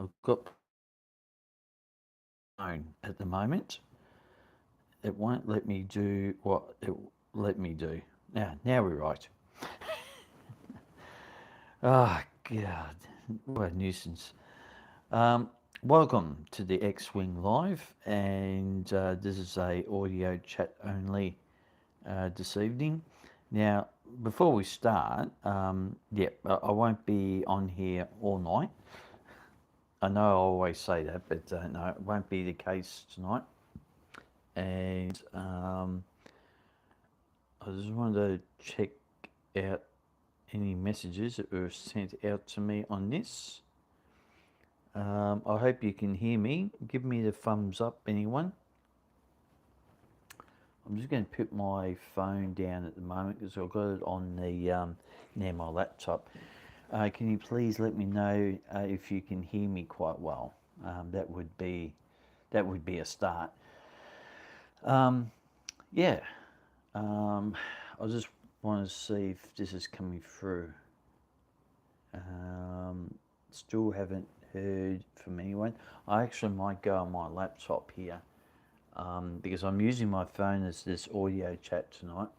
I've got phone at the moment. It won't let me do what it let me do. Now we're right. Oh, God. What a nuisance. Um, Welcome to the X-Wing Live, and this is a audio chat only this evening. Now, before we start, I won't be on here all night. I know I always say that, but no, it won't be the case tonight. And I just wanted to check out any messages that were sent out to me on this. I hope you can hear me. Give me the thumbs up, anyone. I'm just going to put my phone down at the moment because I've got it on the near my laptop. Can you please let me know if you can hear me quite well? That would be a start. Yeah. I just want to see if this is coming through. Still haven't heard from anyone. I actually might go on my laptop here because I'm using my phone as this audio chat tonight,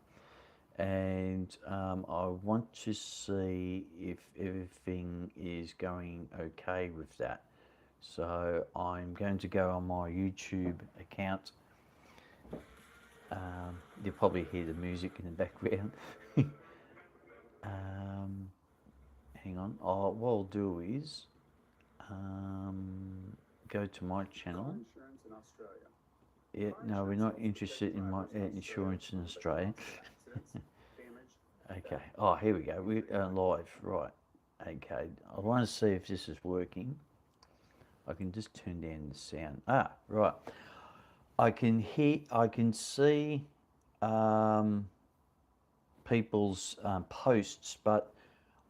and I want to see if everything is going okay with that. So I'm going to go on my YouTube account. You'll probably hear the music in the background. Hang on. What I'll do is go to my channel. Yeah, no, we're not interested in my insurance in Australia. Okay. Oh, here we go. We're live. Right. Okay. I want to see if this is working. I can just turn down the sound. Right. I can see people's posts, but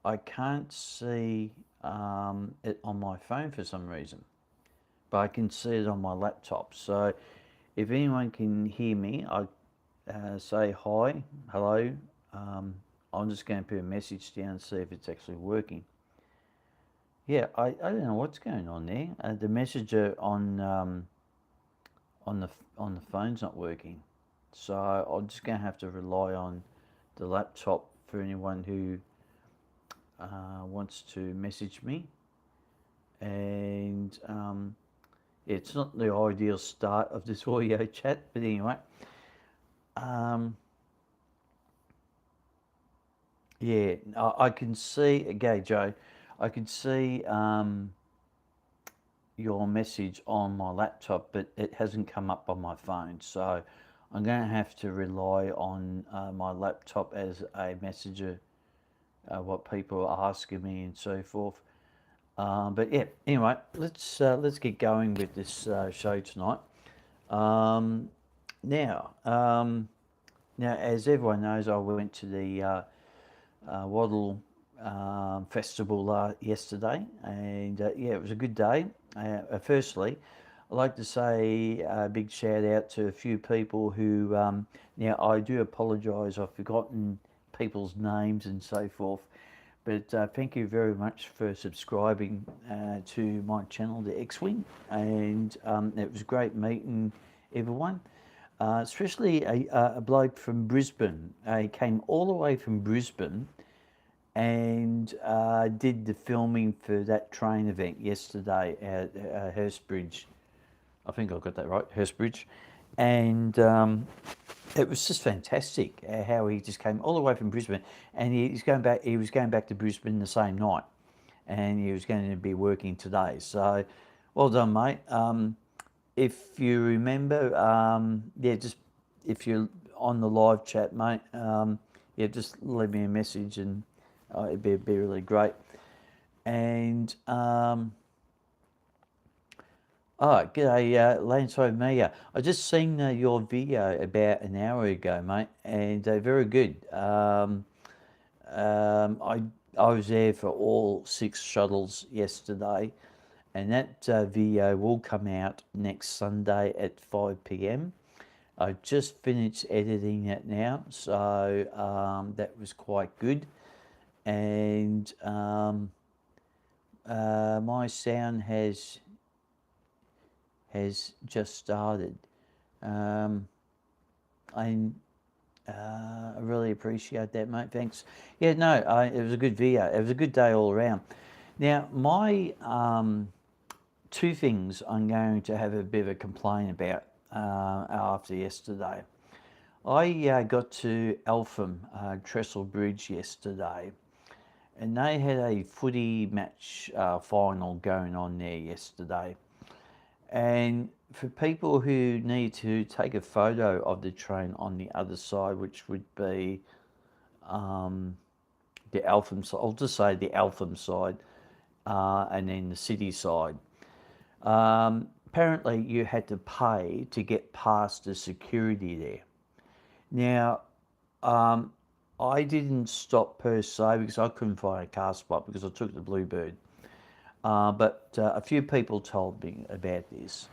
I can't see it on my phone for some reason. But I can see it on my laptop. So if anyone can hear me, I say hi, hello. I'm just going to put a message down and see if it's actually working. Yeah, I don't know what's going on there. The messenger on the phone's not working, so I'm just going to have to rely on the laptop for anyone who wants to message me. And it's not the ideal start of this audio chat, but anyway. Yeah, I can see, okay, Joe, I can see your message on my laptop, but it hasn't come up on my phone. So I'm going to have to rely on my laptop as a messenger, what people are asking me and so forth. But yeah, anyway, let's get going with this show tonight. Now, as everyone knows, I went to the Waddle Festival yesterday, and yeah, it was a good day. Firstly, I'd like to say a big shout out to a few people who, now I do apologise, I've forgotten people's names and so forth, but thank you very much for subscribing to my channel, the X-Wing, and it was great meeting everyone. Especially a bloke from Brisbane. He came all the way from Brisbane and did the filming for that train event yesterday at Hurstbridge. I think I got that right, Hurstbridge. And it was just fantastic how he just came all the way from Brisbane, and he's going back. He was going back to Brisbane the same night, and he was going to be working today. So, well done, mate. If you remember, yeah, just if you're on the live chat, mate, yeah, just leave me a message and it'd be really great. And g'day, Landside Mega. I just seen your video about an hour ago, mate, and very good. I was there for all 6 shuttles yesterday, and that video will come out next Sunday at 5 p.m. I just finished editing it now, so that was quite good. And my sound has just started. Um, I I really appreciate that, mate. Thanks. Yeah, no, it was a good video. It was a good day all around. Now, my two things I'm going to have a bit of a complaint about after yesterday. I got to Eltham, Trestle Bridge yesterday, and they had a footy match final going on there yesterday. And for people who need to take a photo of the train on the other side, which would be the Eltham side, I'll just say the Eltham side, and then the city side. Apparently, you had to pay to get past the security there. Now, I didn't stop per se because I couldn't find a car spot because I took the Bluebird. But a few people told me about this.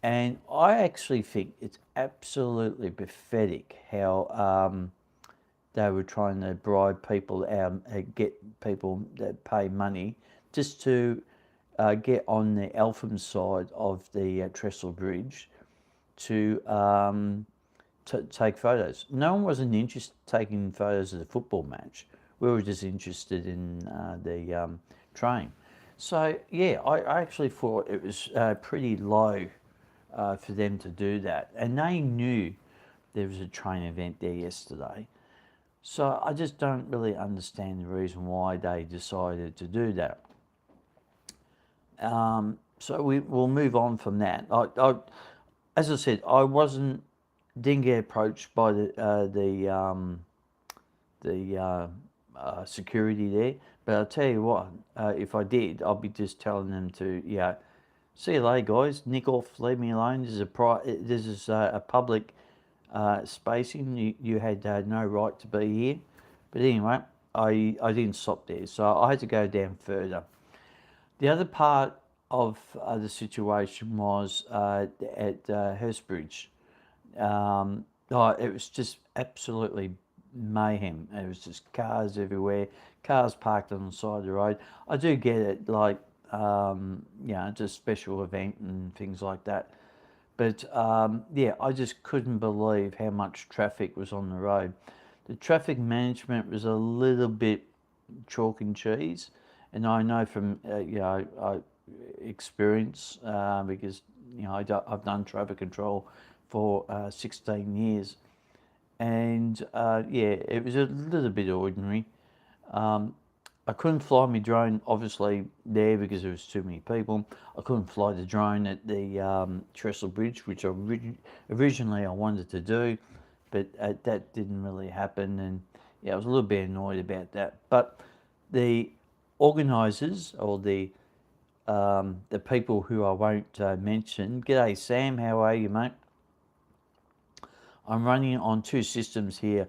And I actually think it's absolutely pathetic how they were trying to bribe people out, get people that pay money just to get on the Eltham side of the Trestle Bridge to take photos. No one wasn't interested in taking photos of the football match. We were just interested in the train. So yeah, I actually thought it was pretty low for them to do that, and they knew there was a train event there yesterday. So I just don't really understand the reason why they decided to do that. So will move on from that. As I said, I didn't get approached by the security there. But I'll tell you what, if I did, I'll be just telling them to, see you later, guys. Nick off, leave me alone. This is a public spacing. You had no right to be here. But anyway, I didn't stop there, so I had to go down further. The other part of the situation was at Hurstbridge. It was just absolutely mayhem. It was just cars everywhere, cars parked on the side of the road. I do get it, like, just special event and things like that. But I just couldn't believe how much traffic was on the road. The traffic management was a little bit chalk and cheese, and I know from experience because I've done traffic control for 16 years, and it was a little bit ordinary. I couldn't fly my drone, obviously, there because there was too many people. I couldn't fly the drone at the Trestle Bridge, which originally I wanted to do, but that didn't really happen, and I was a little bit annoyed about that. But the organisers, or the people who I won't mention, g'day Sam, how are you, mate? I'm running on two systems here.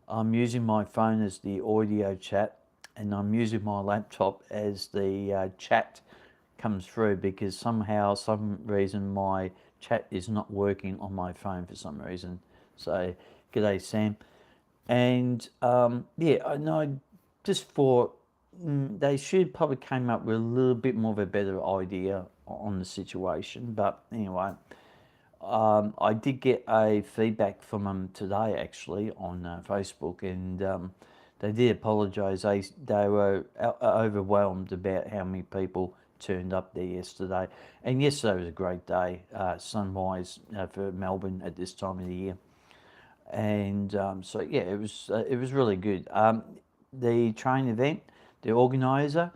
I'm using my phone as the audio chat, and I'm using my laptop as the chat comes through, because somehow, some reason, my chat is not working on my phone for some reason. So, g'day Sam. And I know, just thought they should probably came up with a little bit more of a better idea on the situation. But anyway, I did get a feedback from them today, actually, on Facebook, and they did apologise. They were overwhelmed about how many people turned up there yesterday. And yesterday was a great day, sunwise, for Melbourne at this time of the year. And it was really good. The train event, the organiser,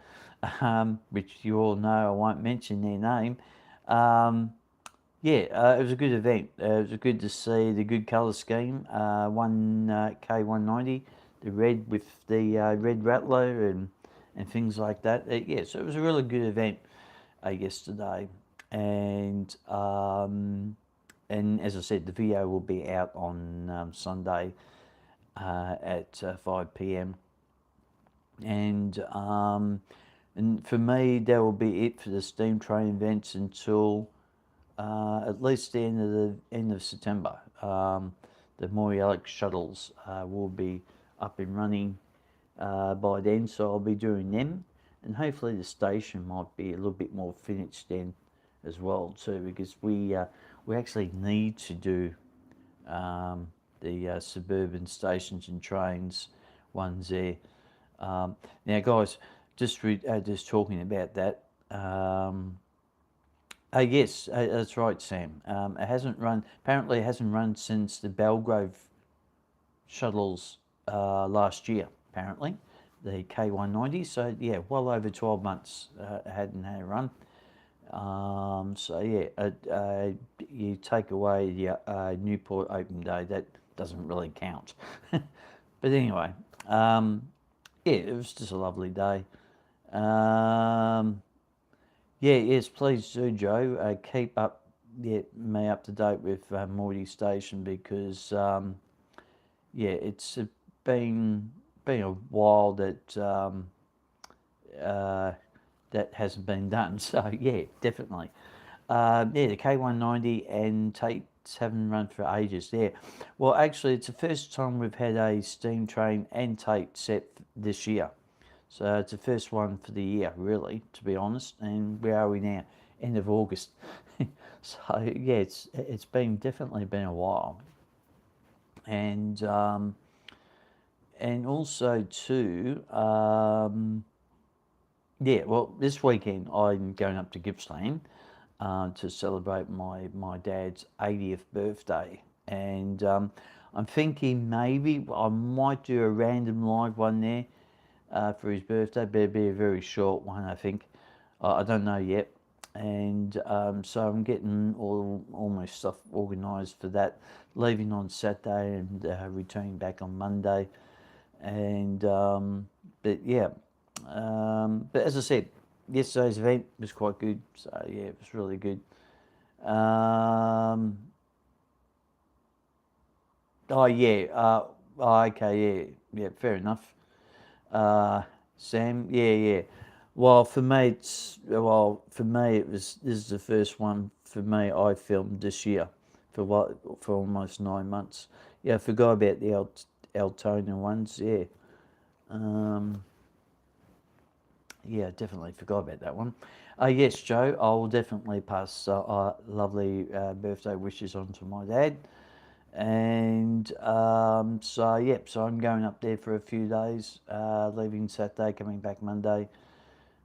which you all know, I won't mention their name. It was a good event. It was good to see the good colour scheme. 1K190, the red with the red rattler and things like that. So it was a really good event yesterday. And as I said, the video will be out on Sunday at 5 p.m. And for me, that will be it for the steam train events until at least the end of September. The Moriolik shuttles will be up and running by then, so I'll be doing them. and hopefully the station might be a little bit more finished then as well too, because we actually need to do the suburban stations and trains ones there. Now, guys, just talking about that. Yes, that's right, Sam. It hasn't run. Apparently, it hasn't run since the Belgrave shuttles last year. Apparently, the K190. So yeah, well over 12 months it hadn't had a run. So yeah, you take away the Newport Open Day, that doesn't really count. But anyway, yeah, it was just a lovely day. Yeah, yes, please do, Joe. Keep up, me up to date with Morty Station, because yeah, it's been a while that uh, that hasn't been done. So yeah, definitely. Yeah, the K190 and Tate's haven't run for ages. Yeah, well, actually, it's the first time we've had a steam train and Tate set this year. So it's the first one for the year, really, to be honest. And where are we now? End of August. So yeah, it's been definitely been a while. And and also too, yeah. Well, this weekend I'm going up to Gippsland to celebrate my dad's 80th birthday, and I'm thinking maybe I might do a random live one there for his birthday, but it'd be a very short one, I think. I don't know yet. And so I'm getting all my stuff organised for that, leaving on Saturday and returning back on Monday. And but yeah, but as I said, yesterday's event was quite good. So yeah, it was really good. Oh yeah, oh, okay, yeah, fair enough. Uh, Sam, yeah. Well, for me it was this is the first one for me I filmed this year for almost 9 months. Yeah, I forgot about the Altona ones. Yeah, um, yeah, definitely forgot about that one. Yes, Joe, I will definitely pass lovely birthday wishes on to my dad. And so, yep, so I'm going up there for a few days, leaving Saturday, coming back Monday.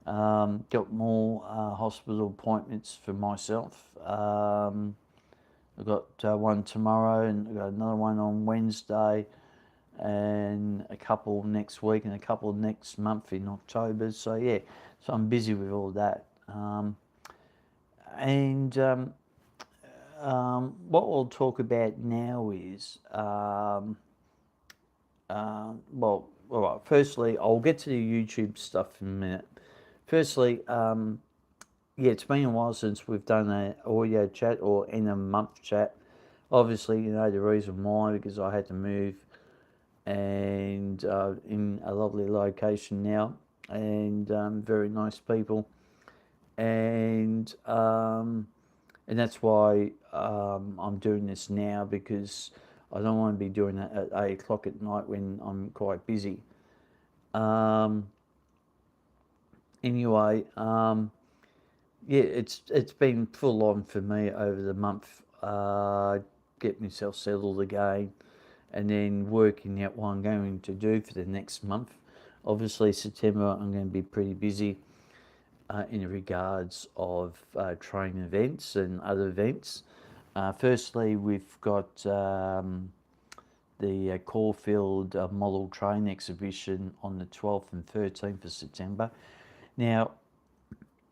Got more hospital appointments for myself. I've got one tomorrow, and I've got another one on Wednesday, and a couple next week, and a couple next month in October. So, yeah, so I'm busy with all that. And what we'll talk about now is, well, all right, firstly, I'll get to the YouTube stuff in a minute. Firstly, yeah, it's been a while since we've done an audio chat or in a month chat. Obviously, you know the reason why, because I had to move and in a lovely location now, and very nice people, and and that's why I'm doing this now, because I don't want to be doing it at 8 o'clock at night when I'm quite busy. Um, anyway, yeah, it's been full on for me over the month. Get myself settled again, and then working out what I'm going to do for the next month. Obviously, September I'm going to be pretty busy in regards of train events and other events. Firstly, we've got the Caulfield Model Train Exhibition on the 12th and 13th of September. Now,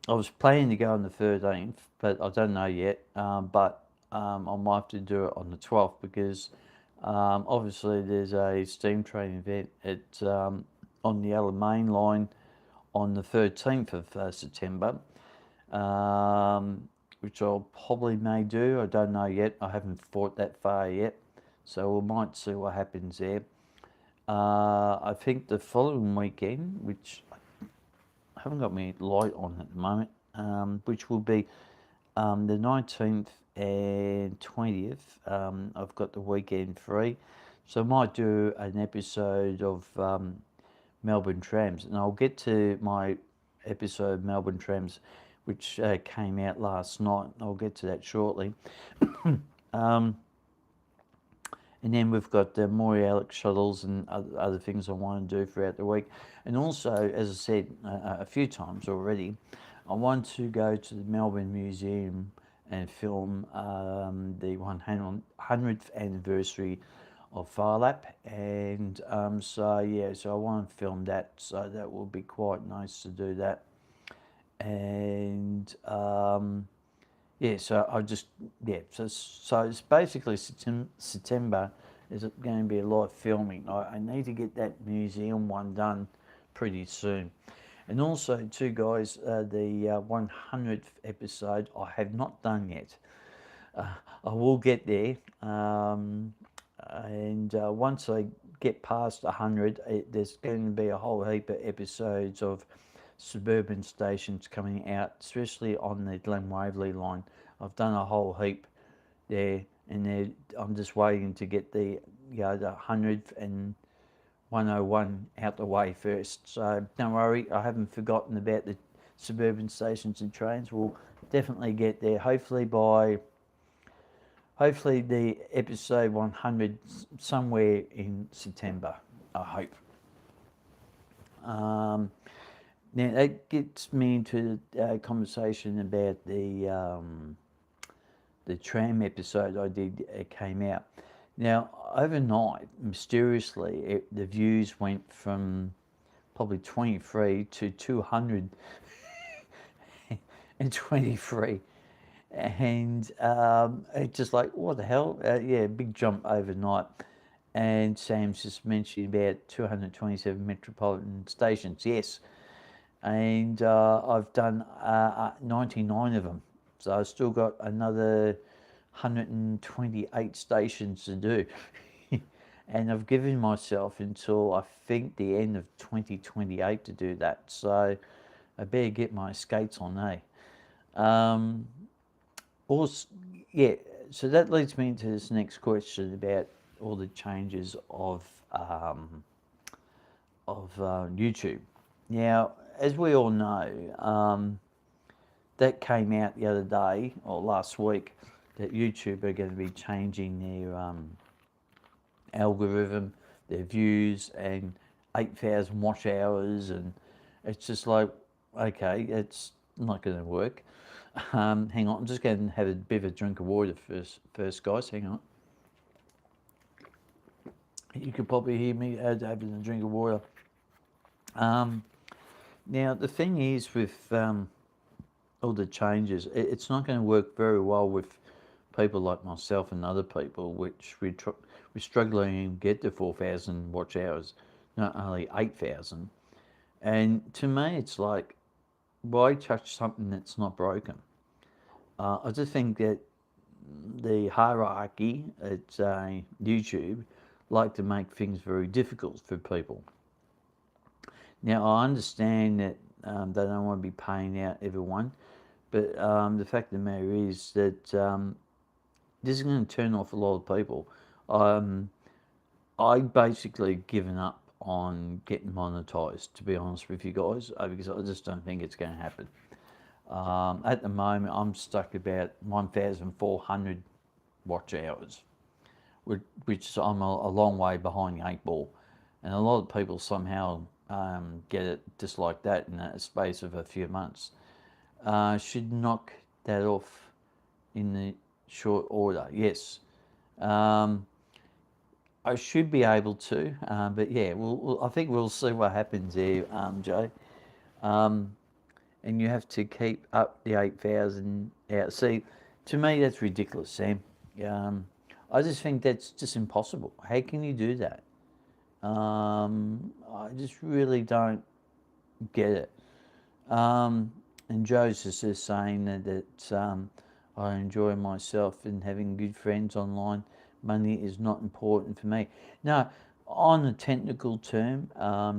I was planning to go on the 13th, but I don't know yet. But I might have to do it on the 12th, because obviously there's a steam train event at on the Alamein line on the 13th of September, which I'll probably may do. I don't know yet. I haven't thought that far yet, so we might see what happens there. I think the following weekend, which I haven't got my light on at the moment, which will be the 19th and 20th. I've got the weekend free, so I might do an episode of Melbourne Trams, and I'll get to my episode of Melbourne Trams, which came out last night. I'll get to that shortly. And then we've got the Maury Alex shuttles and other things I want to do throughout the week. And also, as I said a few times already, I want to go to the Melbourne Museum and film the 100th anniversary of Phar and so I want to film that, so that will be quite nice to do that. And so so it's basically September is going to be a lot of filming. I need to get that museum one done pretty soon. And also, too, guys, the 100th episode I have not done yet. I will get there, and once I get past 100, there's going to be a whole heap of episodes of suburban stations coming out, especially on the Glen Waverley line. I've done a whole heap there, and I'm just waiting to get the 100th and 101 out the way first. So don't worry, I haven't forgotten about the suburban stations and trains. We'll definitely get there. Hopefully the episode 100 somewhere in September, I hope. Now that gets me into the conversation about the tram episode I did. Came out. Now overnight, mysteriously, the views went from probably 23 to 223, and it's just like, what the hell? Big jump overnight. And Sam's just mentioned about 227 metropolitan stations. Yes. And I've done 99 of them, so I've still got another 128 stations to do. And I've given myself until I think the end of 2028 to do that, so I better get my skates on, eh? So that leads me into this next question about all the changes of YouTube. Now, as we all know, that came out the other day or last week that YouTube are going to be changing their algorithm, their views, and 8,000 watch hours, and it's just like, okay, it's not going to work. Hang on, I'm just going to have a bit of a drink of water first, guys. Hang on. You could probably hear me having a drink of water. Now, the thing is with all the changes, it's not going to work very well with people like myself and other people, which we're struggling to get to 4,000 watch hours, not only 8,000. And to me, it's like, why touch something that's not broken? I just think that the hierarchy at YouTube like to make things very difficult for people. Now, I understand that they don't want to be paying out everyone, but the fact of the matter is that this is going to turn off a lot of people. I basically given up on getting monetized, to be honest with you guys, because I just don't think it's going to happen. At the moment, I'm stuck about 1,400 watch hours, which I'm a long way behind the 8 ball. And a lot of people somehow get it just like that in a space of a few months. Should knock that off in the short order, yes. I should be able to, but yeah, I think we'll see what happens there, Joe. And you have to keep up the 8,000 out. See, to me, that's ridiculous, Sam. I just think that's just impossible. How can you do that? I just really don't get it. And Joe's just saying that I enjoy myself and having good friends online. Money is not important for me. No, on a technical term,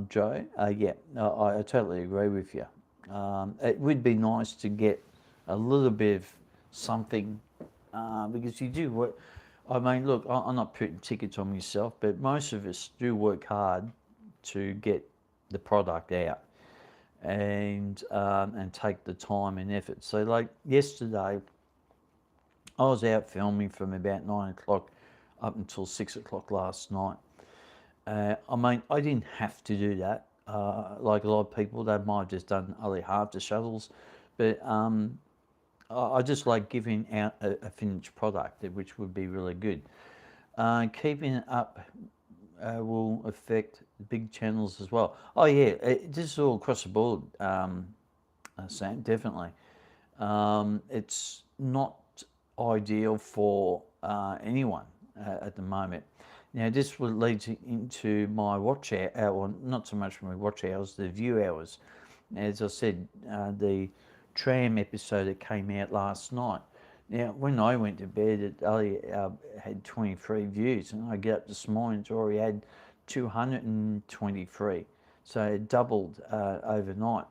Joe, I totally agree with you. It would be nice to get a little bit of something because you do work. I mean, look, I'm not putting tickets on myself, but most of us do work hard to get the product out. and take the time and effort. So like yesterday, I was out filming from about 9 o'clock up until 6 o'clock last night. I mean, I didn't have to do that. Like a lot of people, they might have just done only half the shuttles, but I just like giving out a finished product, which would be really good. Keeping it up will affect big channels as well. Oh yeah, this is all across the board, Sam. Definitely, it's not ideal for anyone at the moment. Now, this will lead into my watch hour, well, not so much my watch hours, the view hours. As I said, the tram episode that came out last night. Now, when I went to bed, it only had 23 views, and I get up this morning, it's already had 223. So it doubled overnight.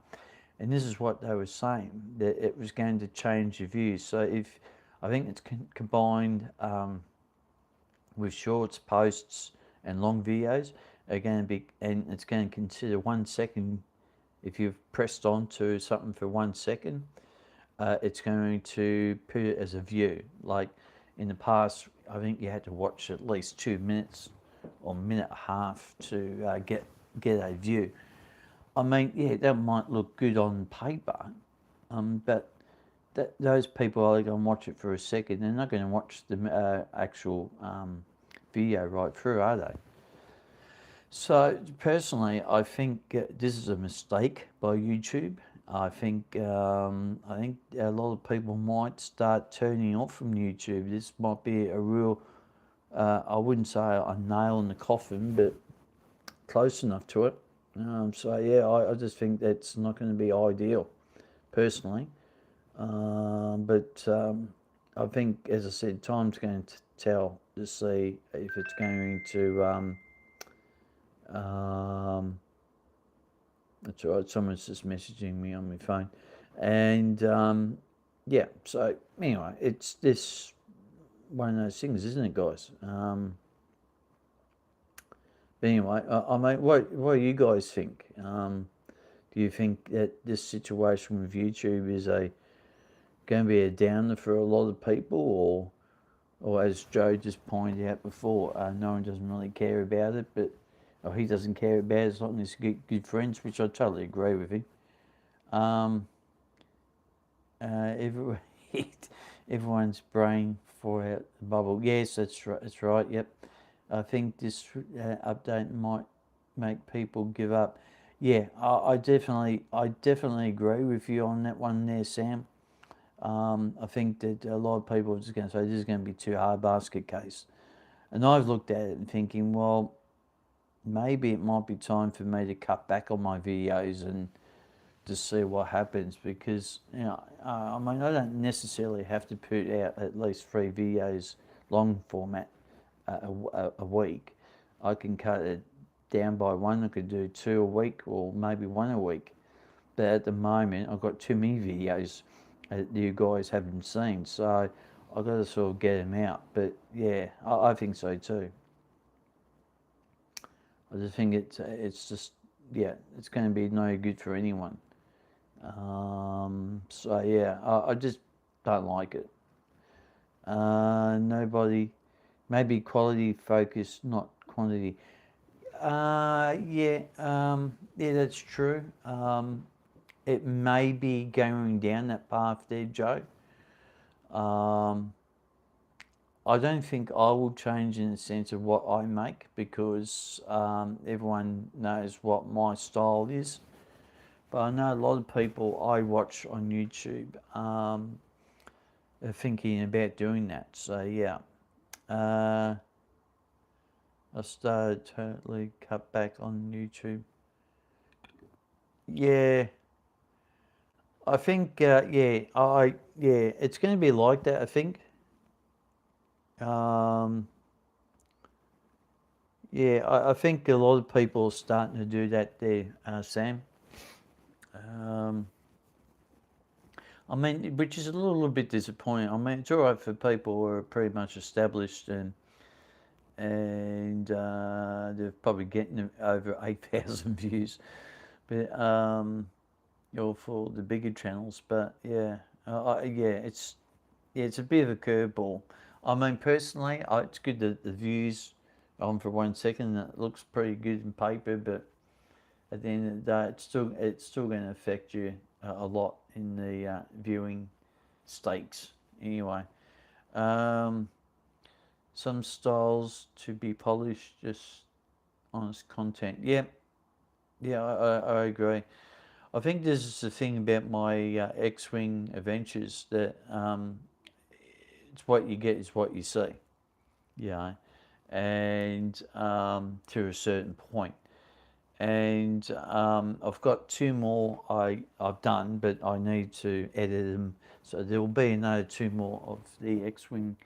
And this is what they were saying, that it was going to change the views. So if I think it's combined with shorts, posts, and long videos are going to be, and it's going to consider 1 second. If you've pressed onto something for 1 second, it's going to put it as a view. Like in the past, I think you had to watch at least 2 minutes or minute and a half to get a view. I mean, yeah, that might look good on paper, but those people are going to watch it for a second. They're not going to watch the actual video right through, are they? So personally, I think this is a mistake by YouTube. I think a lot of people might start turning off from YouTube. This might be a real, I wouldn't say a nail in the coffin, but close enough to it. So yeah, I just think that's not going to be ideal, personally. But I think, as I said, time's going to tell to see if it's going to. That's right. Someone's just messaging me on my phone, and yeah. So anyway, it's this one of those things, isn't it, guys? But anyway, I mean, what do you guys think? Do you think that this situation with YouTube is going to be a downer for a lot of people, or as Joe just pointed out before, no one doesn't really care about it, but he doesn't care about it as long as he's good friends, which I totally agree with him. Every, everyone's brain for out the bubble. Yes, that's right. That's right. Yep. I think this update might make people give up. Yeah, I definitely agree with you on that one there, Sam. I think that a lot of people are just going to say this is going to be too hard basket case, and I've looked at it and thinking, well, maybe it might be time for me to cut back on my videos and to see what happens, because I mean, I don't necessarily have to put out at least 3 videos long format a week. I can cut it down by 1. I could do 2 a week, or maybe 1 a week. But at the moment, I've got too many videos that you guys haven't seen, so I've got to sort of get them out. But yeah, I think so too. I just think it's just, yeah, it's going to be no good for anyone. So yeah, I just don't like it. Nobody, maybe quality focus, not quantity. Yeah, yeah, that's true. It may be going down that path there, Joe. I don't think I will change in the sense of what I make, because everyone knows what my style is. But I know a lot of people I watch on YouTube are thinking about doing that. So yeah, I started totally cut back on YouTube. Yeah, I think yeah, it's going to be like that. I think. Yeah, I think a lot of people are starting to do that there, Sam. I mean, which is a little bit disappointing. I mean, it's all right for people who are pretty much established and they're probably getting over 8,000 views. But or for the bigger channels. But yeah, it's a bit of a curveball. I mean, personally, it's good that the views on for 1 second. It looks pretty good in paper, but at the end of the day, it's still going to affect you a lot in the viewing stakes. Anyway, um, some styles to be polished, just honest content. Yeah, yeah, I agree. I think this is the thing about my X-wing adventures that it's what you get is what you see. Yeah, and to a certain point. And I've got two more I've done, but I need to edit them. So there will be another two more of the X-wing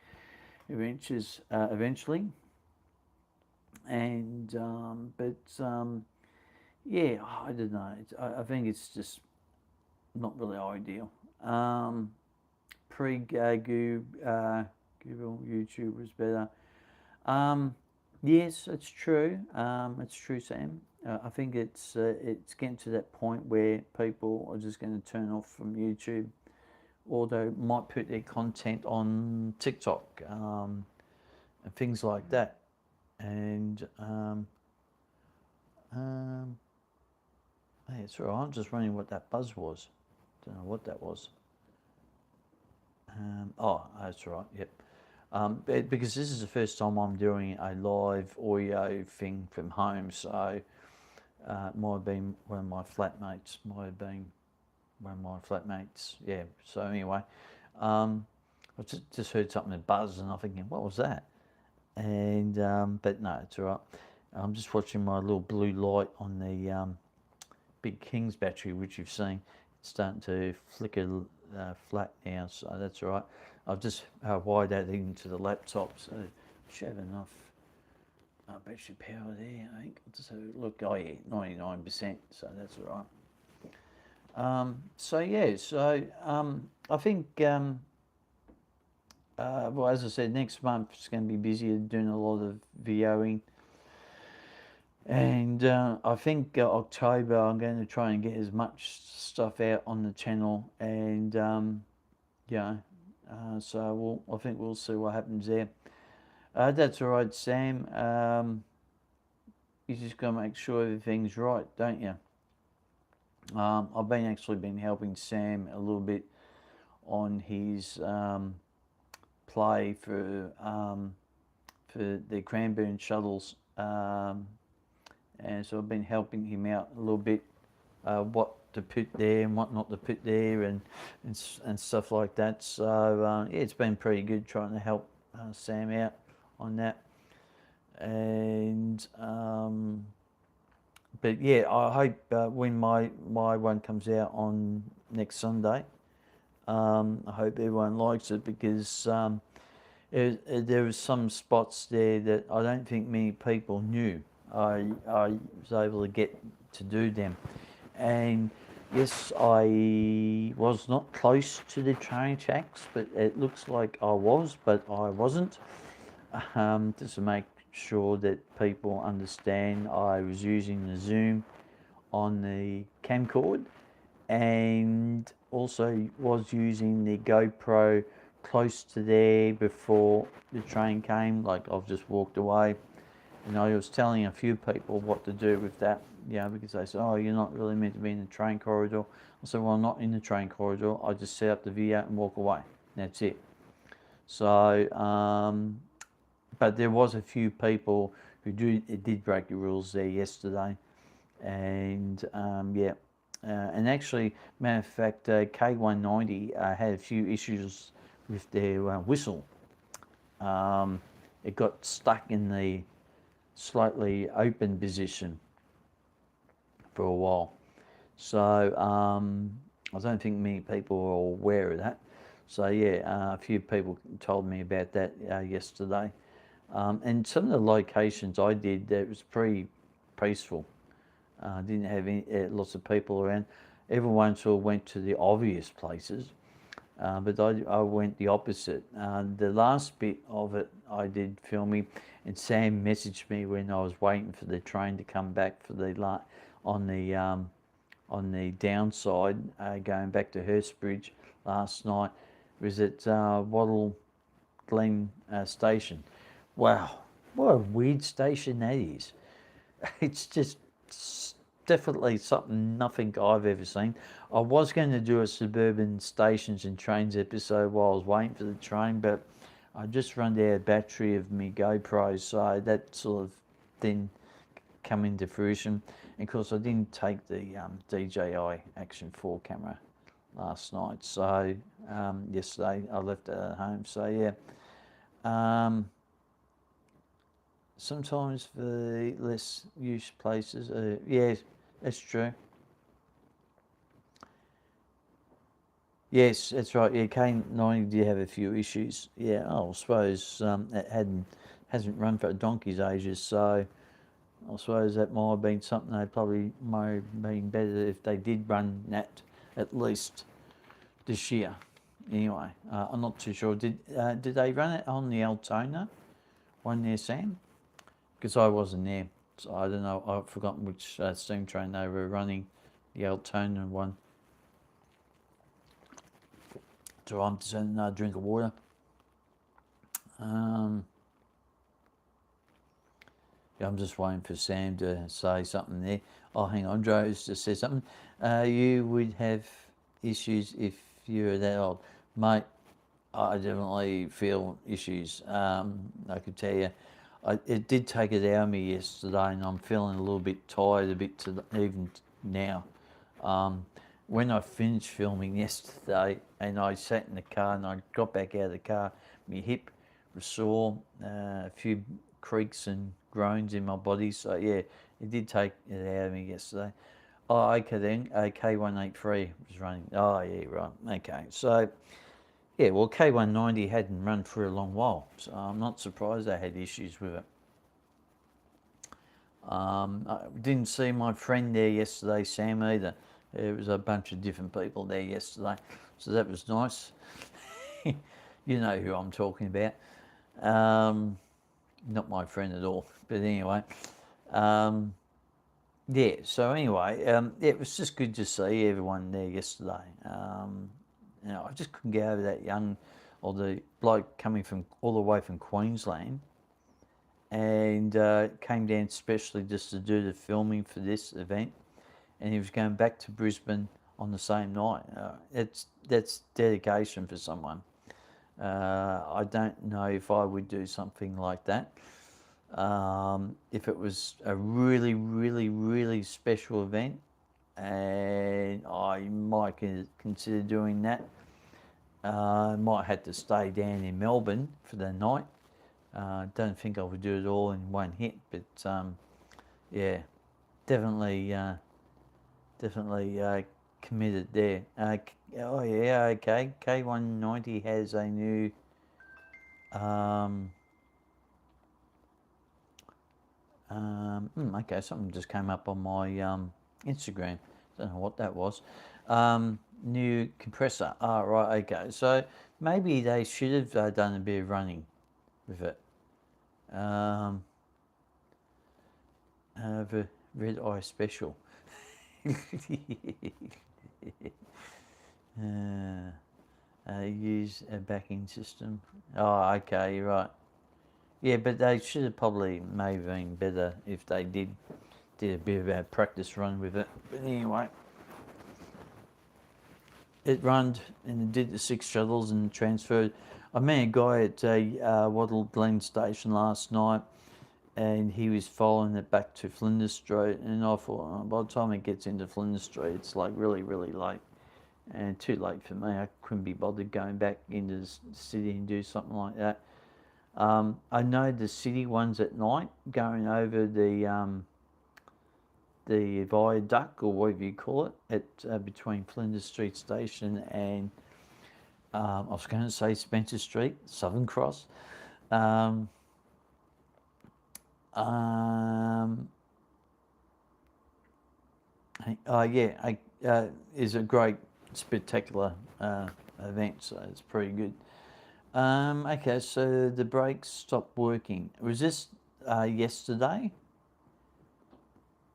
adventures eventually. And yeah, I don't know. I think it's just not really ideal. Google, YouTube was better. Um, yes, it's true. It's true, Sam. I think it's getting to that point where people are just going to turn off from YouTube, or they might put their content on TikTok and things like that. And um, hey, it's all right. I'm just wondering what that buzz was. Don't know what that was. That's right. Yep. Because this is the first time I'm doing a live audio thing from home, so it might have been one of my flatmates. Might have been one of my flatmates. Yeah. So anyway, I just heard something buzz, and I'm thinking, what was that? And but no, it's all right. I'm just watching my little blue light on the big King's battery, which you've seen. It's starting to flicker flat now, so that's all right. I've just wired that into the laptop, so should have enough battery power there, I think. Just have a look. Oh yeah, 99%, so that's all right. So yeah, I think well, as I said, next month it's going to be busy doing a lot of videoing. And I think October I'm going to try and get as much stuff out on the channel, and yeah, so I think we'll see what happens there. That's all right, Sam. You just got to make sure everything's right, don't you? I've been helping Sam a little bit on his play for the Cranbourne shuttles. And so I've been helping him out a little bit, what to put there and what not to put there, and stuff like that. So yeah, it's been pretty good trying to help Sam out on that. And but yeah, I hope when my one comes out on next Sunday, I hope everyone likes it, because there was some spots there that I don't think many people knew. I was able to get to do them, and yes, I was not close to the train tracks, but it looks like I was, but I wasn't. Just to make sure that people understand, I was using the zoom on the camcord, and also was using the GoPro close to there before the train came. Like, I've just walked away, and I was telling a few people what to do with that, because they said, oh, you're not really meant to be in the train corridor. I said, well, I'm not in the train corridor. I just set up the video and walk away. That's it. So but there was a few people who did break the rules there yesterday, and yeah, and actually, matter of fact, K190 had a few issues with their whistle. It got stuck in the slightly open position for a while, so I don't think many people are aware of that. So yeah, a few people told me about that yesterday. And some of the locations I did, that was pretty peaceful. Didn't have lots of people around. Everyone sort of went to the obvious places, but I went the opposite. The last bit of it I did filming, and Sam messaged me when I was waiting for the train to come back for the on the downside, going back to Hurstbridge last night, was at Wattle Glen Station. Wow, what a weird station that is. It's just definitely something nothing I've ever seen. I was going to do a suburban stations and trains episode while I was waiting for the train, but I just run out of battery of my GoPro, so that sort of didn't come into fruition. And of course, I didn't take the DJI Action 4 camera last night, so yesterday I left it at home. So yeah. Sometimes for the less used places, yeah, that's true. Yes, that's right. Yeah, K90 did have a few issues. Yeah, I suppose it hasn't run for a donkey's ages, so I suppose that might have been something they probably might have been better if they did run that at least this year. Anyway, I'm not too sure. Did they run it on the Altona one there, Sam? Because I wasn't there, so I don't know. I've forgotten which steam train they were running, the Altona one. So I'm just having another drink of water. Yeah, I'm just waiting for Sam to say something there. Oh, hang on, Joe's just said something. You would have issues if you were that old, mate. I definitely feel issues. I could tell you, it did take it out of me yesterday, and I'm feeling a little bit tired, even now. When I finished filming yesterday, and I sat in the car, and I got back out of the car, my hip was sore, a few creaks and groans in my body. So yeah, it did take it out of me yesterday. Oh, okay then. K183 was running. Oh yeah, right. Okay, so. Yeah, well, K190 hadn't run for a long while, so I'm not surprised they had issues with it. I didn't see my friend there yesterday, Sam, either. There was a bunch of different people there yesterday, so that was nice. You know who I'm talking about. Not my friend at all, but anyway. Yeah, so anyway, it was just good to see everyone there yesterday. I just couldn't get over that the bloke coming from all the way from Queensland, and came down specially just to do the filming for this event, and he was going back to Brisbane on the same night. That's dedication for someone. I don't know if I would do something like that. If it was a really, really, really special event, and I might consider doing that. I might have to stay down in Melbourne for the night. Don't think I would do it all in one hit, but yeah, definitely, committed there. Oh yeah, okay. K190 has a new. Okay, something just came up on my Instagram. Don't know what that was. New compressor. Oh, right, okay. So maybe they should have done a bit of running with it. The Red Eye Special. Use a backing system. Oh, okay, you're right. Yeah, but they should have probably maybe been better if they did a bit of a practice run with it. But anyway, it run and it did the 6 shuttles and transferred. I met a guy at Wattle Glen Station last night, and he was following it back to Flinders Street, and I thought, by the time it gets into Flinders Street, it's like really, really late, and too late for me. I couldn't be bothered going back into the city and do something like that. I know the city ones at night going over the viaduct, or whatever you call it, at between Flinders Street Station and I was going to say Spencer Street, Southern Cross. Is a great spectacular event, so it's pretty good. Okay, so the brakes stopped working. Was this yesterday?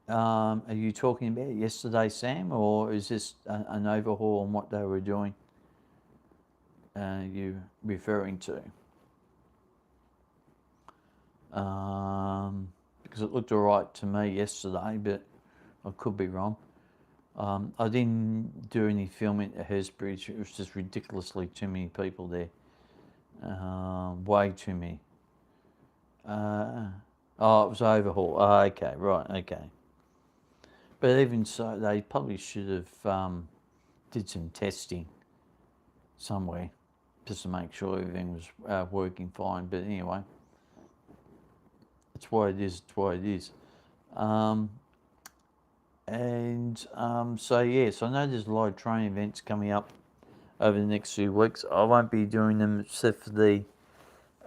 Are you talking about yesterday, Sam, or is this an overhaul on what they were doing? You referring to? Because it looked alright to me yesterday, but I could be wrong. I didn't do any filming at Hurstbridge. It was just ridiculously too many people there. Way too many. Oh, it was overhaul. Oh, okay, right, okay. But even so, they probably should have did some testing somewhere just to make sure everything was working fine. But anyway, it's what it is. It's what it is. So yes, I know there's a lot of training events coming up over the next few weeks. I won't be doing them except for the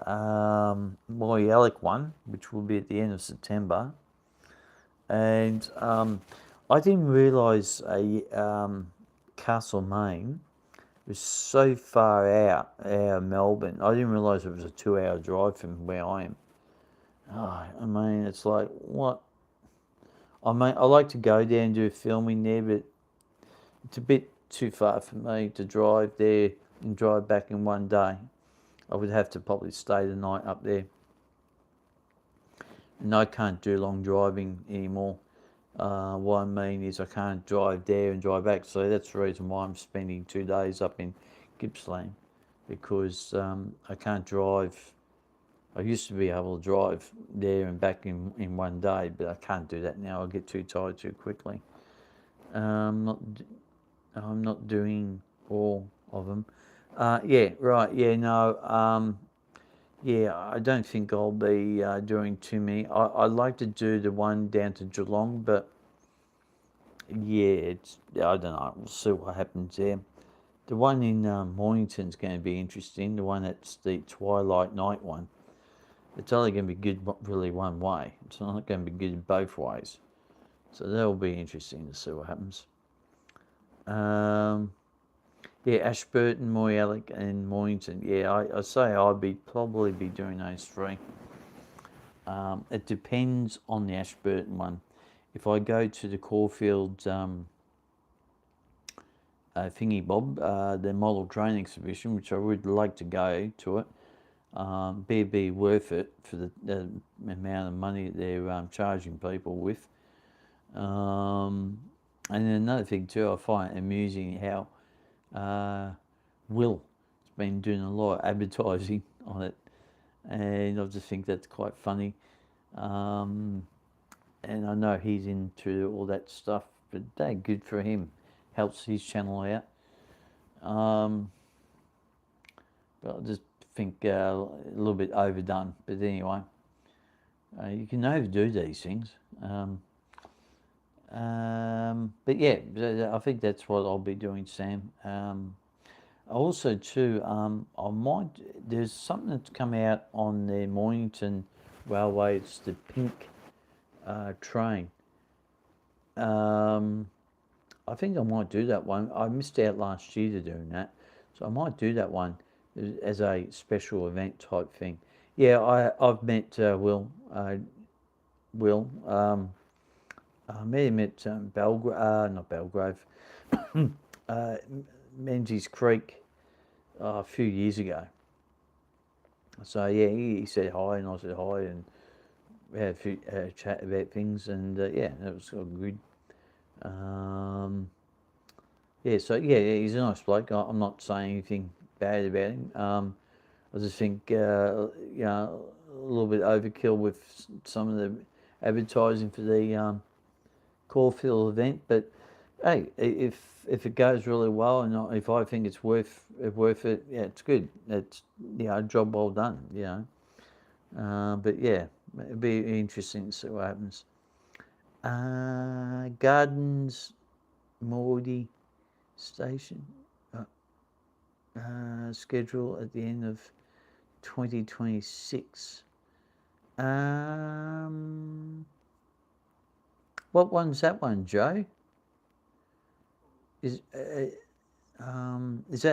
Moyallic one, which will be at the end of September. And I didn't realise Castlemaine was so far out of Melbourne. I didn't realise it was a 2 hour drive from where I am. Oh, I mean, it's like, what? I mean, I like to go there and do filming there, but it's a bit too far for me to drive there and drive back in one day. I would have to probably stay the night up there. And I can't do long driving anymore. What I mean is I can't drive there and drive back. So that's the reason why I'm spending 2 days up in Gippsland, because I can't drive. I used to be able to drive there and back in one day, but I can't do that now. I get too tired too quickly. I'm not doing all of them. Yeah, right. Yeah, no. Yeah, I don't think I'll be doing too many. I'd like to do the one down to Geelong, but yeah, I don't know. We'll see what happens there. The one in Mornington's going to be interesting. The one that's the Twilight Night one. It's only going to be good really one way. It's not going to be good both ways. So that'll be interesting to see what happens. Yeah, Ashburton, Moyallic, and Mornington. Yeah, I say I'd probably be doing those three. It depends on the Ashburton one. If I go to the Caulfield thingy bob, the model train exhibition, which I would like to go to it, be worth it for the amount of money that they're charging people with. And then another thing too, I find it amusing how Will has been doing a lot of advertising on it, and I just think that's quite funny. And I know he's into all that stuff, but they're good for him. Helps his channel out. But I just think a little bit overdone. But anyway, you can overdo these things. But yeah, I think that's what I'll be doing, Sam. Also, too, there's something that's come out on the Mornington Railway. It's the pink train. I think I might do that one. I missed out last year to doing that, so I might do that one as a special event type thing. Yeah, I've met Will. I met him at not Belgrave, Menzies Creek a few years ago. So yeah, he said hi and I said hi, and we had a few chat about things, and yeah, that was all good. Yeah, so yeah, he's a nice bloke. I'm not saying anything bad about him. I just think a little bit overkill with some of the advertising for the Caulfield event, but hey, if it goes really well and if I think it's worth it, yeah, it's good. It's job well done. But yeah, it'd be interesting to see what happens. Gardens, Mordy Station schedule at the end of 2026. What one's that one, Joe? Is that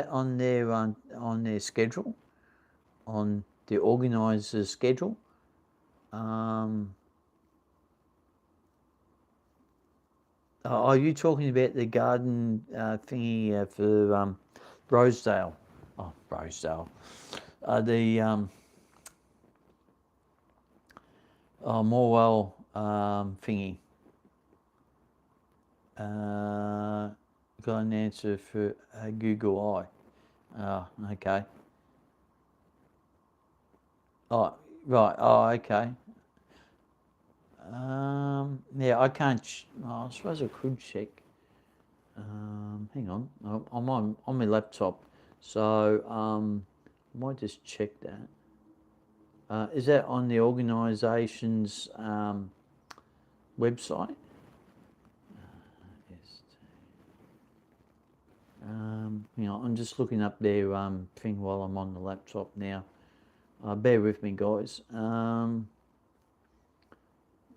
on their schedule, on the organiser's schedule? Are you talking about the garden thingy for Rosedale? Oh, Rosedale. The Morwell thingy. Got an answer for Google Eye. Oh, okay. Oh, right. Oh, okay. Yeah, I can't. I suppose I could check. Hang on. I'm on my laptop, so I might just check that. Is that on the organisation's website? Yes. I'm just looking up their thing while I'm on the laptop now. Bear with me, guys.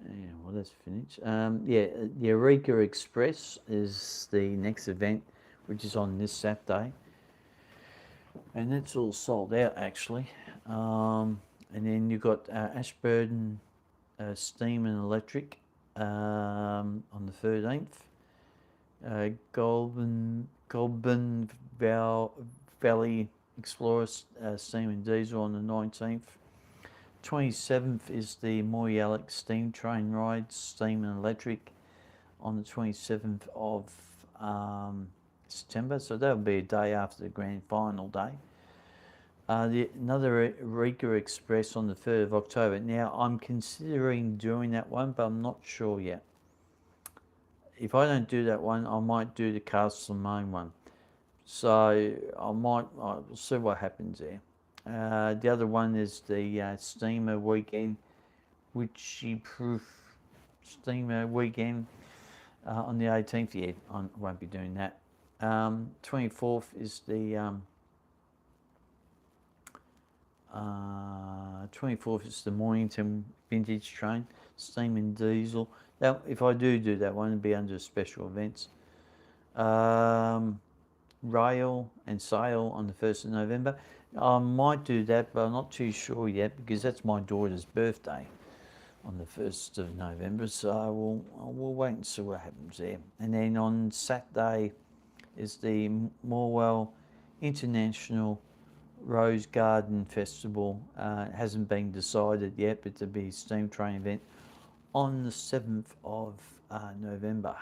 Yeah, well, that's finished. Yeah, the Eureka Express is the next event, which is on this Saturday, and it's all sold out actually. And then you've got Ashburton Steam and Electric on the 13th. Goulburn Valley Explorer Steam and Diesel on the 19th. 27th is the Moyalloc Steam Train Ride, Steam and Electric, on the 27th of September. So that'll be a day after the grand final day. Another Eureka Express on the 3rd of October. Now, I'm considering doing that one, but I'm not sure yet. If I don't do that one, I might do the Castlemaine one. So I'll see what happens there. The other one is the Steamer Weekend, Witchy Proof Steamer Weekend on the 18th. Yeah, I won't be doing that. 24th is the 24th is the Mornington Vintage Train, Steam and Diesel. Now, if I do that one, it'll be under special events. Rail and Sail on the 1st of November. I might do that, but I'm not too sure yet because that's my daughter's birthday on the 1st of November. So we'll wait and see what happens there. And then on Saturday is the Morwell International Rose Garden Festival. It hasn't been decided yet, but there'll be a steam train event on the 7th of November.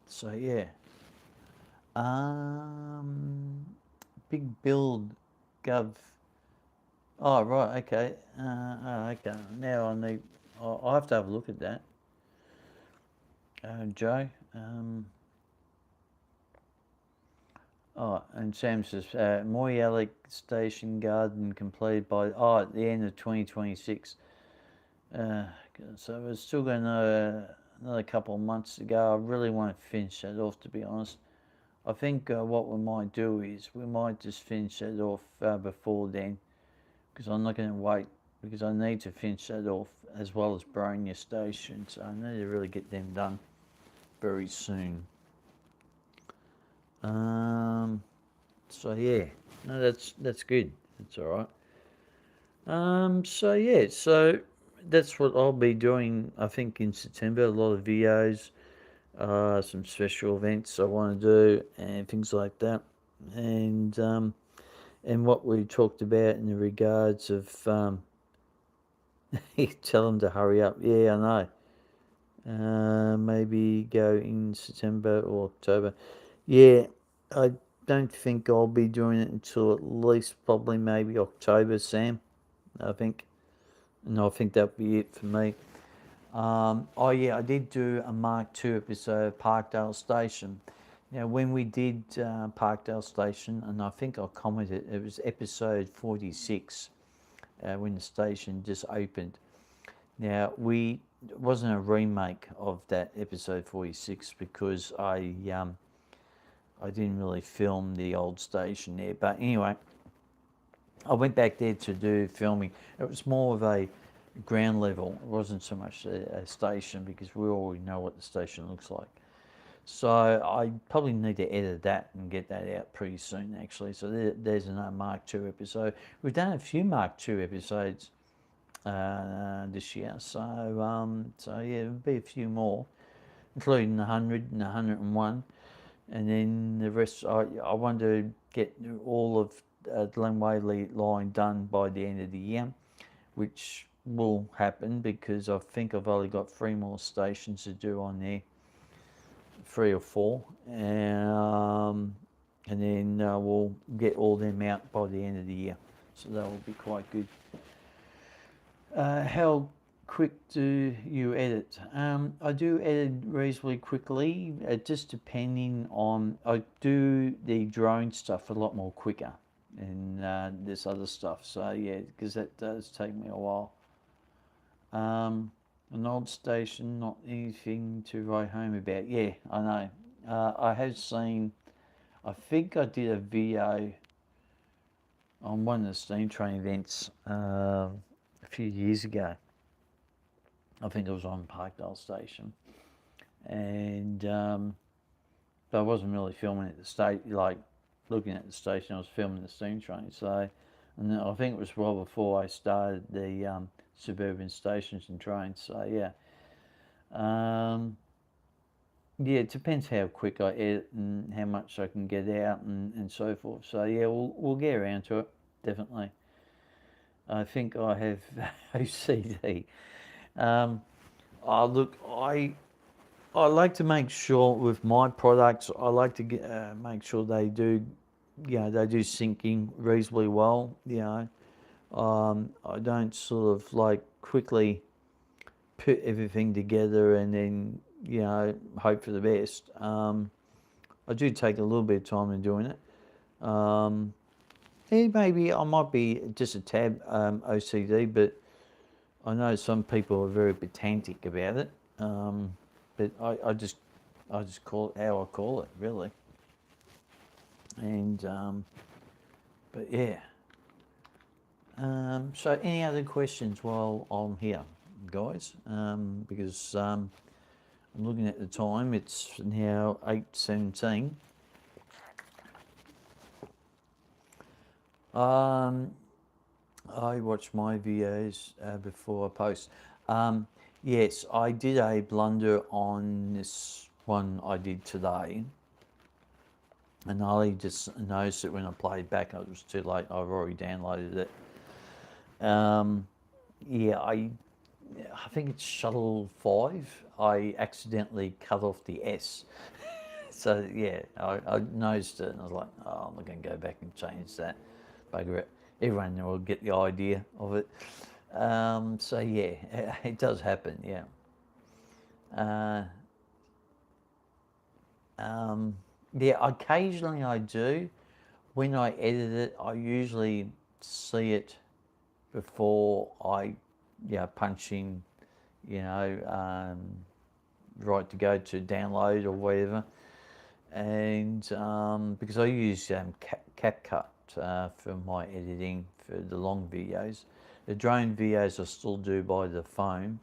So yeah. Big build gov. Oh right, okay. Okay. Now I have to have a look at that. Joe. And Sam says Moyalloc Station Garden completed by at the end of 2026. So we're still got another couple of months to go. I really want to finish that off, to be honest. I think what we might do is we might just finish that off before then, because I'm not going to wait, because I need to finish that off as well as Bronya Station. So I need to really get them done very soon. So yeah, no, that's good. That's all right. So yeah, so that's what I'll be doing. I think in September, a lot of videos, some special events I want to do, and things like that, and what we talked about in the regards of tell them to hurry up. Yeah, I know. Maybe go in September or October. Yeah, I don't think I'll be doing it until at least probably maybe October, Sam. I think. And I think that'll be it for me. Oh yeah, I did do a Mark II episode of Parkdale Station. Now when we did Parkdale Station, and I think I commented, it was episode 46 when the station just opened. Now it wasn't a remake of that episode 46 because I didn't really film the old station there. But anyway, I went back there to do filming. It was more of a ground level. It wasn't so much a station because we already know what the station looks like. So I probably need to edit that and get that out pretty soon actually. So there's another Mark II episode. We've done a few Mark II episodes this year. So yeah, there'll be a few more, including the 100 and the 101, and then the rest. I want to get all of Glenwaley line done by the end of the year, which will happen because I think I've only got 3 more stations to do on there, 3 or 4, and then we'll get all them out by the end of the year. So that will be quite good. How quick do you edit? I do edit reasonably quickly, just depending on. I do the drone stuff a lot more quicker and this other stuff. So yeah, because that does take me a while. An old station, not anything to write home about. Yeah, I know. I have seen. I think I did a video on one of the steam train events a few years ago. I think it was on Parkdale Station, and but I wasn't really filming at the state, like looking at the station. I was filming the steam train. So, and I think it was well before I started the suburban stations and trains. So yeah, yeah, it depends how quick I edit and how much I can get out and so forth. So yeah, we'll get around to it, definitely. I think I have OCD. Look, I like to make sure with my products, I like to make sure they do, they do sync in reasonably well. I don't sort of like quickly put everything together and then hope for the best. I do take a little bit of time in doing it. Maybe I might be just a tad OCD, but I know some people are very pedantic about it. But I just call it how I call it, really. And but yeah. So any other questions while I'm here, guys? Because I'm looking at the time. It's now 8:17. I watch my videos before I post. Yes, I did a blunder on this one I did today. And I just noticed it when I played back. It was too late. I've already downloaded it. Yeah, I think it's shuttle 5. I accidentally cut off the S. So yeah, I noticed it and I was like, oh, I'm not going to go back and change that. Bugger it. Everyone will get the idea of it. So yeah, it does happen. Yeah. Yeah, occasionally I do. When I edit it, I usually see it before I, punch in, right to go to download or whatever. And because I use CapCut for my editing for the long videos. The drone videos I still do by the phone.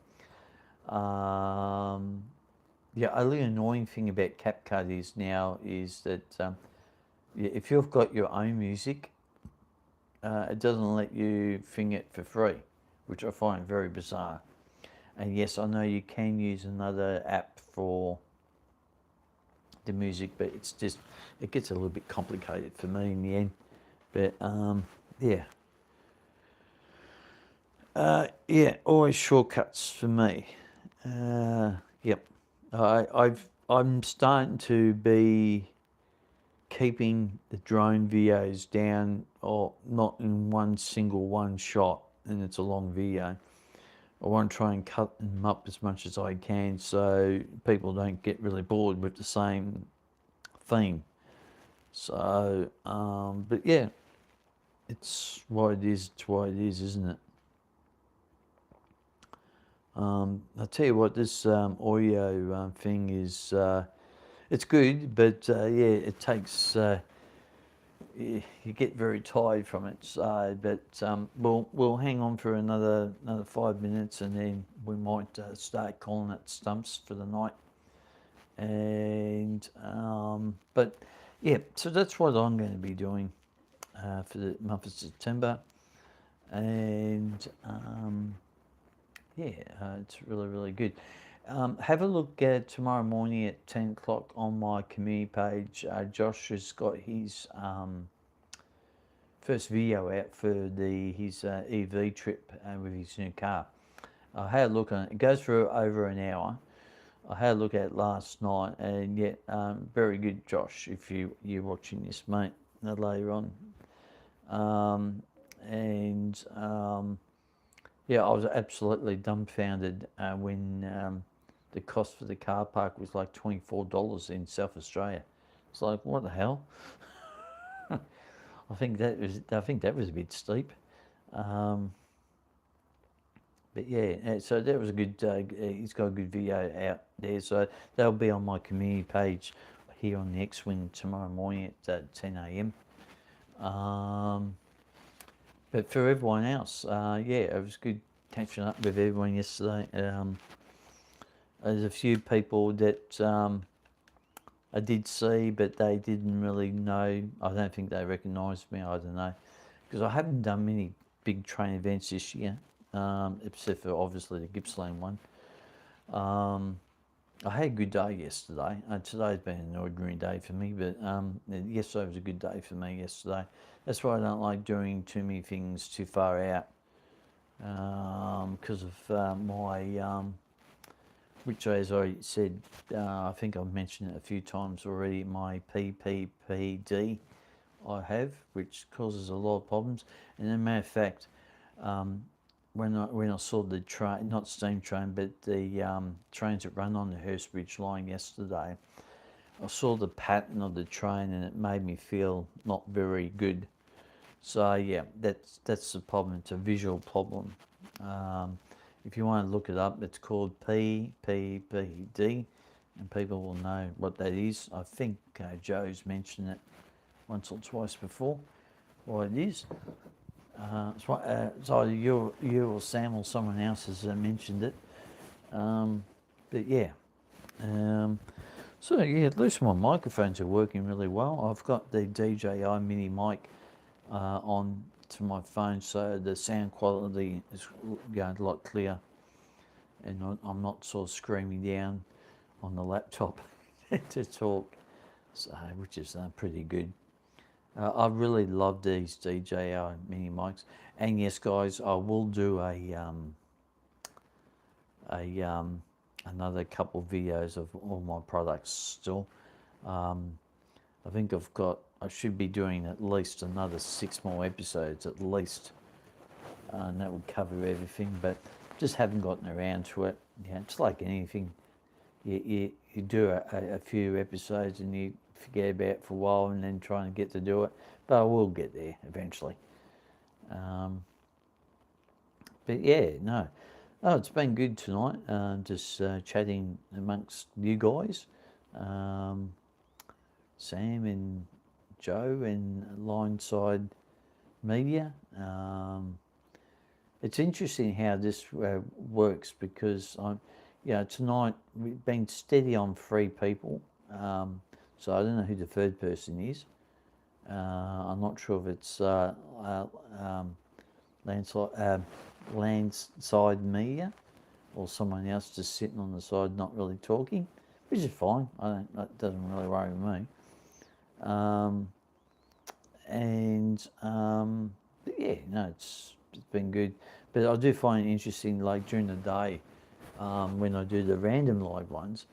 The only annoying thing about CapCut is that if you've got your own music, it doesn't let you thing it for free, which I find very bizarre. And yes, I know you can use another app for the music, but it gets a little bit complicated for me in the end. But yeah. Yeah, always shortcuts for me. Yep. I'm starting to be keeping the drone videos down, or not in one single one shot, and it's a long video. I want to try and cut them up as much as I can so people don't get really bored with the same theme. So, but yeah, it's what it is. It's what it is, isn't it? I'll tell you what, this audio thing is, it's good, but yeah, it takes, you get very tired from it. So, but we'll hang on for another 5 minutes, and then we might start calling it stumps for the night. And but yeah, so that's what I'm going to be doing for the month of September. And Yeah, it's really, really good. Have a look at tomorrow morning at 10 o'clock on my community page. Josh has got his first video out for his EV trip with his new car. I had a look on it. It goes for over an hour. I had a look at it last night, and yeah, very good, Josh. If you're watching this, mate, later on, and yeah, I was absolutely dumbfounded when the cost for the car park was like $24 in South Australia. It's like, what the hell? I think that was a bit steep. Um, but yeah, so that was a good. He's got a good video out there, so that'll be on my community page here on the X-Wing tomorrow morning at 10 a.m. But for everyone else, yeah, it was good catching up with everyone yesterday. There's a few people that I did see, but they didn't really know. I don't think they recognised me. I don't know, because I haven't done many big train events this year, except for obviously the Gippsland one. I had a good day yesterday. Today's been an ordinary day for me, but yesterday was a good day for me yesterday. That's why I don't like doing too many things too far out, because of my, which as I said, I think I've mentioned it a few times already, my PPPD I have, which causes a lot of problems. And as a matter of fact, when I saw the train, not steam train, but the trains that run on the Hurstbridge line yesterday, I saw the pattern of the train and it made me feel not very good. So yeah, that's the problem. It's a visual problem. If you want to look it up, it's called PPPD, and people will know what that is. I think Joe's mentioned it once or twice before. What it is. It's either you or Sam or someone else has mentioned it. But yeah. So yeah, at least my microphones are working really well. I've got the DJI mini mic on to my phone, so the sound quality is going a lot clearer, and I'm not sort of screaming down on the laptop to talk, so which is pretty good. I really love these DJI mini mics, and yes, guys, I will do another couple of videos of all my products still. I think I should be doing at least another 6 more episodes at least, and that would cover everything, but just haven't gotten around to it. Yeah, it's like anything. You do a few episodes and you forget about it for a while and then trying to get to do it, but I will get there eventually. But yeah, no. Oh, it's been good tonight, just chatting amongst you guys, Sam and Joe and Lineside Media. It's interesting how this works, because tonight we've been steady on 3 people, so I don't know who the third person is. I'm not sure if it's Landside Media or someone else just sitting on the side not really talking, which is fine. That doesn't really worry me. But yeah, no, it's been good. But I do find it interesting, like during the day, when I do the random live ones,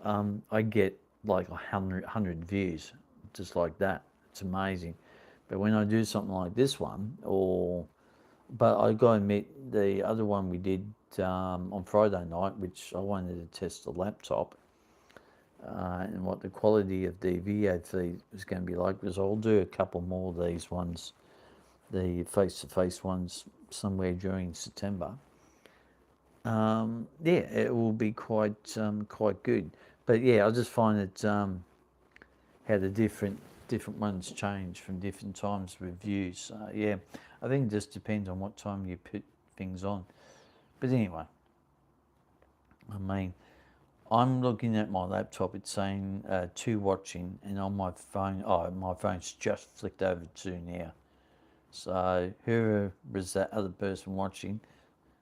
I get like 100 views, just like that. It's amazing. But when I do something like this one, but I got to admit, the other one we did on Friday night, which I wanted to test the laptop, and what the quality of the video feed is going to be like, because I'll do a couple more of these ones, the face-to-face ones, somewhere during September. Yeah, it will be quite good. But yeah, I just find it how the different ones change from different times with views. Yeah, I think it just depends on what time you put things on. But anyway, I mean, I'm looking at my laptop, it's saying 2 watching, and on my phone, my phone's just flicked over to now. So whoever was that other person watching,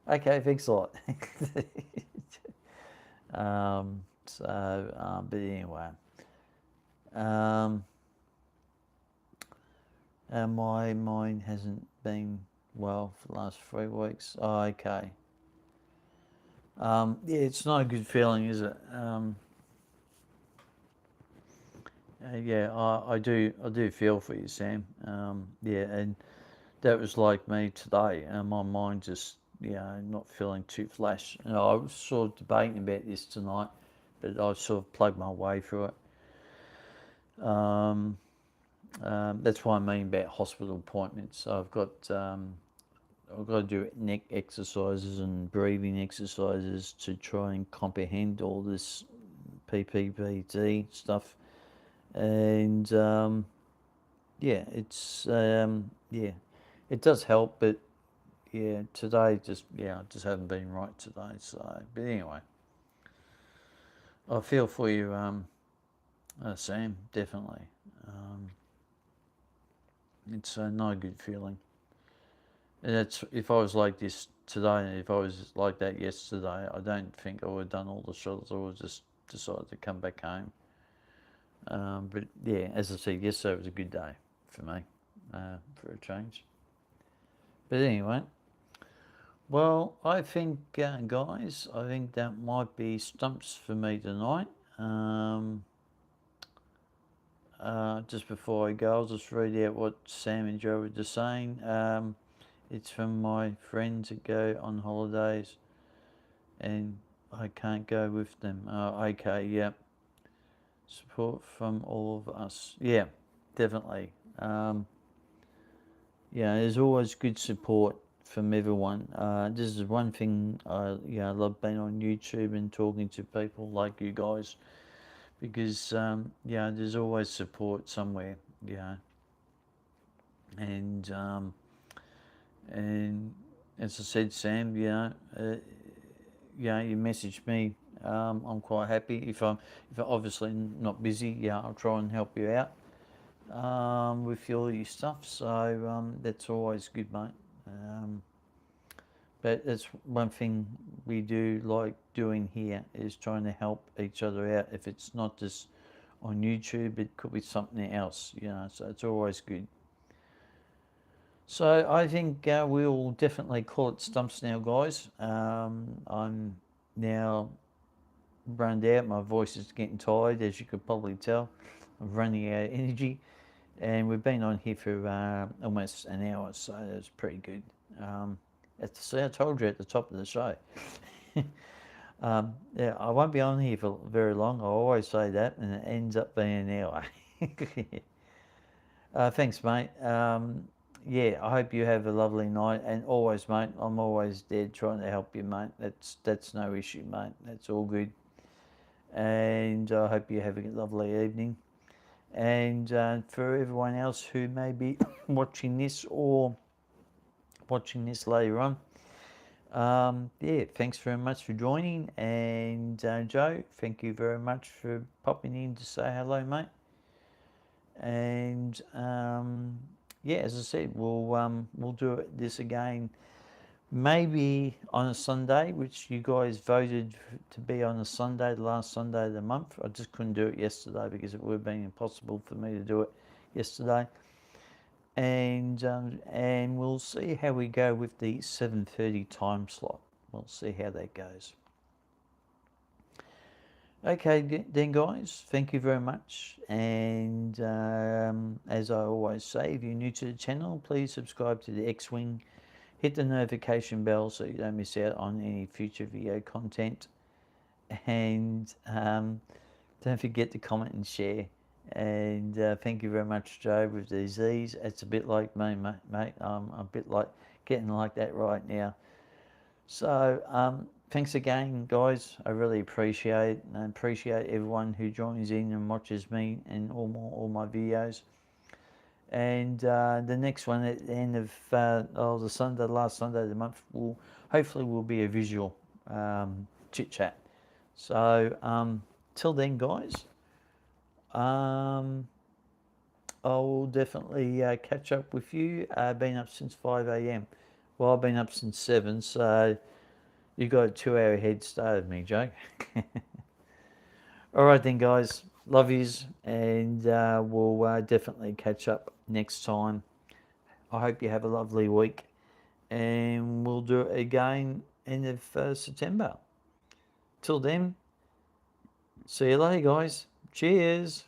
Okay, thanks a lot. But anyway, um, my mind hasn't been well for the last 3 weeks. Oh, okay. Yeah, it's not a good feeling, is it? Yeah, I do feel for you, Sam. Yeah, and that was like me today. My mind just, not feeling too flash. I was sort of debating about this tonight, but I sort of plugged my way through it. That's why I mean about hospital appointments. So I've got to do neck exercises and breathing exercises to try and comprehend all this PPPT stuff. And yeah, it does help, but yeah, today I just haven't been right today. So, but anyway, I feel for you, Sam. Definitely, it's not a good feeling. And that's if I was like this today, and if I was like that yesterday, I don't think I would have done all the shots. I would have just decided to come back home. But yeah, as I said, yesterday was a good day for me, for a change. But anyway, well, I think, guys, I think that might be stumps for me tonight. Um, just before I go, I'll just read out what Sam and Joe were just saying. It's from my friends that go on holidays and I can't go with them. Okay, yeah. Support from all of us. Yeah, definitely. Um, yeah, there's always good support from everyone. This is one thing I love being on YouTube and talking to people like you guys because there's always support somewhere. Yeah, and and as I said, Sam, you message me. I'm quite happy if I'm obviously not busy. Yeah, I'll try and help you out with all your stuff. So that's always good, mate. Um, but that's one thing we do like doing here is trying to help each other out. If it's not just on YouTube, it could be something else. So it's always good. So I think we'll definitely call it stumps now, guys. I'm now run out. My voice is getting tired, as you could probably tell. I'm running out of energy, and we've been on here for almost an hour, so that's pretty good. See, I told you at the top of the show. Yeah, I won't be on here for very long. I always say that, and it ends up being an hour. Thanks, mate. Yeah, I hope you have a lovely night, and always, mate, I'm always there trying to help you, mate. That's no issue, mate. That's all good, and I hope you have a lovely evening. And for everyone else who may be watching this or watching this later on, yeah, thanks very much for joining. And Joe, thank you very much for popping in to say hello, mate. And yeah, as I said, we'll do this again, maybe on a Sunday, which you guys voted to be on a Sunday, the last Sunday of the month. I just couldn't do it yesterday because it would have been impossible for me to do it yesterday. And we'll see how we go with the 7:30 time slot. We'll see how that goes. Okay, then, guys, thank you very much. And as I always say, if you're new to the channel, please subscribe to the X-Wing. Hit the notification bell so you don't miss out on any future video content. And don't forget to comment and share. And thank you very much, Joe, with the Z's. It's a bit like me, mate. I'm a bit like getting like that right now. So thanks again, guys. I really appreciate it, and I appreciate everyone who joins in and watches me and all my videos. And the next one at the end of the Sunday, last Sunday of the month, will be a visual chit chat. So till then, guys, I will definitely catch up with you. I've been up since 5 a.m. Well, I've been up since 7, so You got a 2 hour head start of me, Jake. All right then, guys. Love yous, and we'll definitely catch up next time. I hope you have a lovely week, and we'll do it again end of September. Till then, see you later, guys. Cheers.